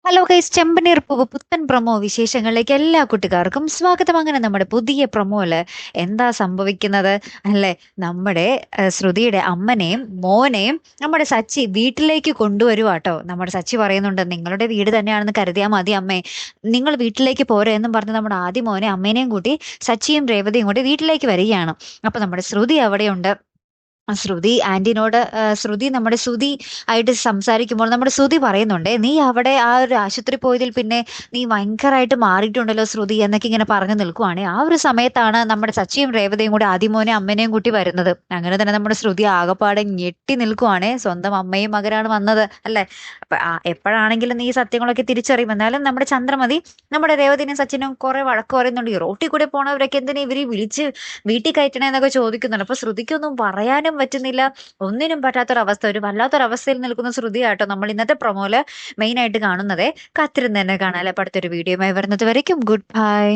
Hello guys, ചെമ്പനീർ പൂവ് പുത്തൻ promo വിശേഷങ്ങളിലേക്ക് എല്ലാ കുട്ടികാർക്കും സ്വാഗതം. അങ്ങനെ നമ്മുടെ പുതിയ പ്രൊമോയില് എന്താ സംഭവിക്കുന്നത് അല്ലെ? നമ്മുടെ ശ്രുതിയുടെ അമ്മനെയും മോനെയും നമ്മുടെ സച്ചി വീട്ടിലേക്ക് കൊണ്ടുവരുവാട്ടോ. നമ്മുടെ സച്ചി പറയുന്നുണ്ട്, നിങ്ങളുടെ വീട് തന്നെയാണെന്ന് കരുതിയാൽ മതി അമ്മേ, നിങ്ങൾ വീട്ടിലേക്ക് പോരെ എന്നും പറഞ്ഞ് നമ്മുടെ ആദ്യ മോനെ അമ്മേനെയും കൂട്ടി സച്ചിയും രേവതിയും കൂടി വീട്ടിലേക്ക് വരികയാണ്. അപ്പൊ നമ്മുടെ ശ്രുതി അവിടെയുണ്ട്. ശ്രുതി ആന്റിനോട് ശ്രുതി നമ്മുടെ ശ്രുതി ആയിട്ട് സംസാരിക്കുമ്പോൾ നമ്മുടെ ശ്രുതി പറയുന്നുണ്ടേ, നീ അവിടെ ആ ഒരു ആശുപത്രി പോയതിൽ പിന്നെ നീ ഭയങ്കരമായിട്ട് മാറിയിട്ടുണ്ടല്ലോ ശ്രുതി എന്നൊക്കെ ഇങ്ങനെ പറഞ്ഞു നിൽക്കുവാണ്. ആ ഒരു സമയത്താണ് നമ്മുടെ സച്ചിയും രേവതയും കൂടി ആദിമോനെ അമ്മനെയും കൂട്ടി വരുന്നത്. അങ്ങനെ തന്നെ നമ്മുടെ ശ്രുതി ആകപ്പാടെ ഞെട്ടി നിൽക്കുവാണേ, സ്വന്തം അമ്മയും മകനാണ് വന്നത് അല്ലെ. അപ്പൊ എപ്പോഴാണെങ്കിലും നീ സത്യങ്ങളൊക്കെ തിരിച്ചറിയും. എന്നാലും നമ്മുടെ ചന്ദ്രമതി നമ്മുടെ രേവതിനും സച്ചിനും കുറെ വഴക്ക് പറയുന്നുണ്ട്. ഈ റോട്ടിൽ കൂടെ പോണവരൊക്കെ എന്തിനാ ഇവര് വിളിച്ച് വീട്ടിൽ കയറ്റണേന്നൊക്കെ ചോദിക്കുന്നുണ്ട്. അപ്പൊ ശ്രുതിക്കൊന്നും പറയാനും പറ്റുന്നില്ല, ഒന്നിനും പറ്റാത്തൊരവസ്ഥ, ഒരു വല്ലാത്തൊരവസ്ഥയിൽ നിൽക്കുന്ന ശ്രുതിയാട്ടോ നമ്മൾ ഇന്നത്തെ പ്രൊമോയില് മെയിൻ ആയിട്ട് കാണുന്നതേ. കാത്തിരുന്ന് തന്നെ കാണാല്ലേ. അപ്പൊ അടുത്തൊരു വീഡിയോയുമായി വരുന്നത് വരയ്ക്കും ഗുഡ് ബൈ.